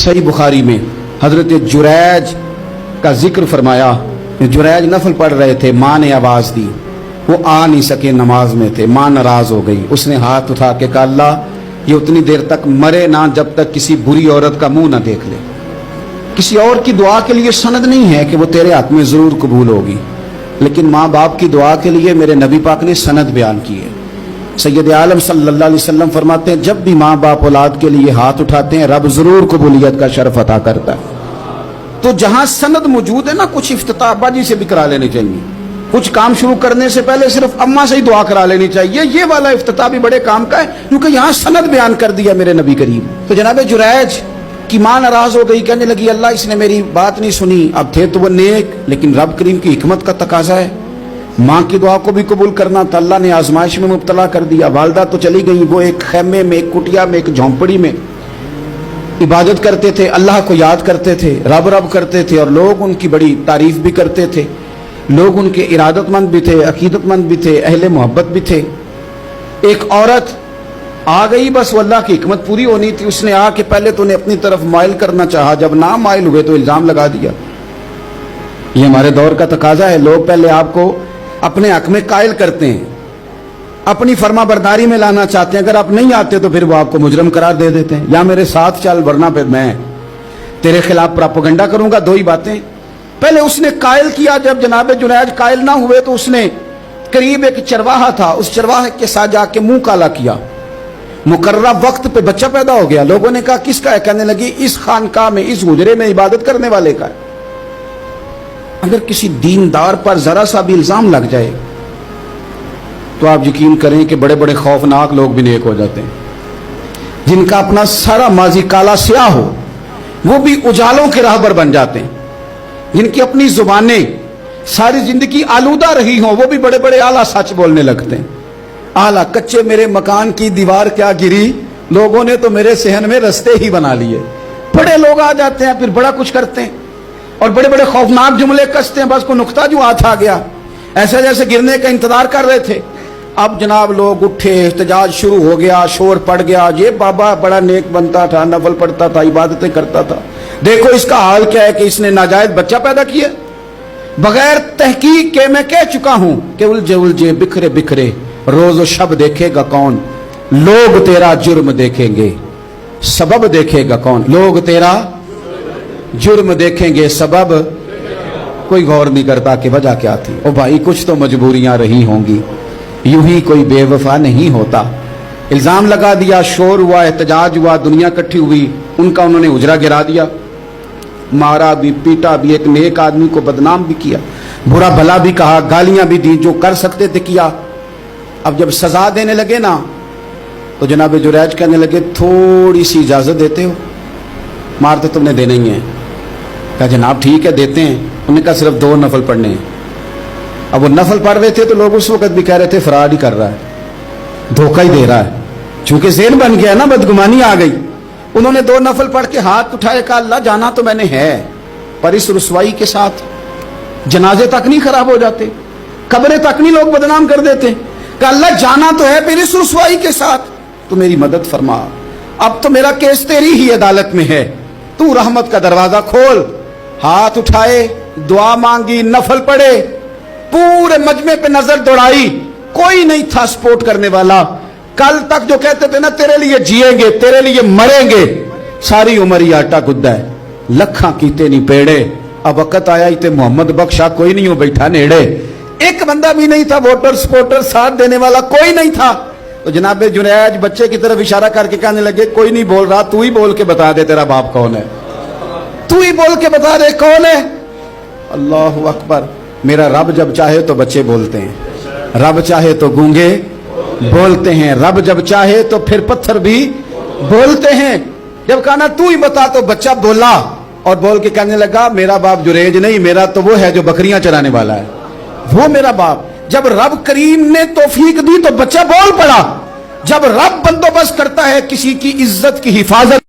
सही बुखारी में हजरत जुरैज का जिक्र फरमाया। जुरैज नफल पढ़ रहे थे, माँ ने आवाज दी, वो आ नहीं सके, नमाज में थे, माँ नाराज हो गई। उसने हाथ उठा के कहा, अल्लाह ये उतनी देर तक मरे ना जब तक किसी बुरी औरत का मुंह ना देख ले। किसी और की दुआ के लिए सनद नहीं है कि वो तेरे हाथ में जरूर कबूल होगी, लेकिन माँ बाप की दुआ के लिए मेरे नबी पाक ने सनद बयान की है। सैयद आलम सल्लल्लाहु अलैहि वसल्लम फरमाते हैं, जब भी माँ बाप औलाद के लिए हाथ उठाते हैं रब जरूर कबूलियत का शर्फ अता करता है। तो जहां सनद मौजूद है ना, कुछ इफ्तिताह अब्बा जी से भी करा लेनी चाहिए। कुछ काम शुरू करने से पहले सिर्फ अम्मा से ही दुआ करा लेनी चाहिए। ये वाला इफ्तिताह भी बड़े काम का है, क्योंकि यहां सनद बयान कर दिया मेरे नबी करीम। तो जनाब जुरैज की माँ नाराज हो गई, कहने लगी अल्लाह इसने मेरी बात नहीं सुनी। अब थे तो वो नेक, लेकिन रब करीम की हिकमत का तकाजा है, माँ की दुआ को भी कबूल करना था। अल्लाह ने आजमाइश में मुब्तला कर दिया। वालदा तो चली गई, वो एक खेमे में, एक कुटिया में, एक झोंपड़ी में इबादत करते थे, अल्लाह को याद करते थे, रब रब करते थे, और लोग उनकी बड़ी तारीफ भी करते थे। लोग उनके इरादतमंद भी थे, अकीदतमंद भी थे, अहले मोहब्बत भी थे। एक औरत आ गई, बस वो अल्लाह की हिकमत पूरी होनी थी। उसने आके पहले तो उन्हें अपनी तरफ माइल करना चाहा, जब ना माइल हुए तो इल्जाम लगा दिया। ये हमारे दौर का तकाजा है, लोग पहले आपको अपने हक में कायल करते हैं, अपनी फर्मा बरदारी में लाना चाहते हैं। अगर आप नहीं आते तो फिर वो आपको मुजरम करार दे देते हैं, या मेरे साथ चल वरना फिर मैं तेरे खिलाफ प्रोपेगेंडा करूंगा। दो ही बातें। पहले उसने कायल किया, जब जनाब जुनैद कायल ना हुए तो उसने करीब एक चरवाहा था, उस चरवाहे के साथ जाके मुंह काला किया। मुकर्रर वक्त पे बच्चा पैदा हो गया। लोगों ने कहा किसका है? कहने लगी इस खानकाह में, इस हुजरे में इबादत करने वाले का है। अगर किसी दीनदार पर जरा सा भी इल्जाम लग जाए तो आप यकीन करें कि बड़े बड़े खौफनाक लोग भी नेक हो जाते हैं। जिनका अपना सारा माजी काला स्याह हो वो भी उजालों के राहबर बन जाते हैं। जिनकी अपनी जुबानें सारी जिंदगी आलूदा रही हों वो भी बड़े बड़े आला सच बोलने लगते हैं। आला कच्चे मेरे मकान की दीवार क्या गिरी, लोगों ने तो मेरे सहन में रस्ते ही बना लिए। बड़े लोग आ जाते हैं, फिर बड़ा कुछ करते हैं और बड़े बड़े खौफनाक जुमले कसते हैं। बस को नुक्ता जो हाथ आ गया, ऐसे जैसे गिरने का इंतजार कर रहे थे। अब जनाब लोग उठे, एहतजाज शुरू हो गया, शोर पड़ गया। ये बाबा बड़ा नेक बनता था, नफल पढ़ता था, इबादतें करता था, देखो इसका हाल क्या है कि इसने नाजायज बच्चा पैदा किया। बगैर तहकीक के मैं कह चुका हूं कि उलझे उलझे बिखरे बिखरे रोज शब देखेगा कौन, लोग तेरा जुर्म देखेंगे सबब देखेगा कौन। लोग तेरा जुर्म देखेंगे सबब, कोई गौर नहीं करता कि वजह क्या थी। ओ भाई कुछ तो मजबूरियां रही होंगी, यूं ही कोई बेवफा नहीं होता। इल्जाम लगा दिया, शोर हुआ, एहतजाज हुआ, दुनिया इकट्ठी हुई, उनका उन्होंने उजरा गिरा दिया, मारा भी, पीटा भी, एक नेक आदमी को बदनाम भी किया, बुरा भला भी कहा, गालियां भी दी, जो कर सकते थे किया। अब जब सजा देने लगे ना तो जनाब जुरैज कहने लगे थोड़ी सी इजाजत देते हो, मार तो तुमने देना ही है। कहा जनाब ठीक है देते हैं। उन्होंने कहा सिर्फ 2 नफल पढ़ने हैं। अब वो नफल पढ़ रहे थे तो लोग उस वक्त भी कह रहे थे फराड ही कर रहा है, धोखा ही दे रहा है, चूंकि ज़ेन बन गया ना, बदगुमानी आ गई। उन्होंने 2 नफल पढ़ के हाथ उठाए, कहा अल्लाह जाना तो मैंने है, पर इस रुसवाई के साथ जनाजे तक नहीं खराब हो जाते, कब्रें तक नहीं लोग बदनाम कर देते। कहा अल्लाह जाना तो है, फिर इस रुसवाई के साथ तू मेरी मदद फरमा। अब तो मेरा केस तेरी ही अदालत में है, तू रहमत का दरवाजा खोल। हाथ उठाए, दुआ मांगी, नफल पढ़े, पूरे मजमे पे नजर दौड़ाई, कोई नहीं था सपोर्ट करने वाला। कल तक जो कहते थे ना तेरे लिए जिएंगे, तेरे लिए मरेंगे, सारी उम्र ही आटा गुद्दा है, लखा कीते नहीं पेड़े। अब वक्त आया ही ते मोहम्मद बख्शा कोई नहीं हो बैठा नेड़े। एक बंदा भी नहीं था, वोटर सपोर्टर साथ देने वाला कोई नहीं था। तो जनाब जुनैज बच्चे की तरफ इशारा करके कहने लगे कोई नहीं बोल रहा, तू ही बोल के बता दे तेरा बाप कौन है, तू ही बोल के बता दे कौन है। अल्लाहु अकबर। मेरा रब जब चाहे तो बच्चे बोलते हैं, रब चाहे तो गूंगे बोलते हैं, रब जब चाहे तो फिर पत्थर भी बोलते हैं। जब कहा ना तू ही बता तो बच्चा बोला, और बोल के कहने लगा मेरा बाप जुरैज नहीं, मेरा तो वो है जो बकरियां चराने वाला है, वो मेरा बाप। जब रब करीम ने तौफीक दी तो बच्चा बोल पड़ा। जब रब बंदोबस्त करता है किसी की इज्जत की हिफाजत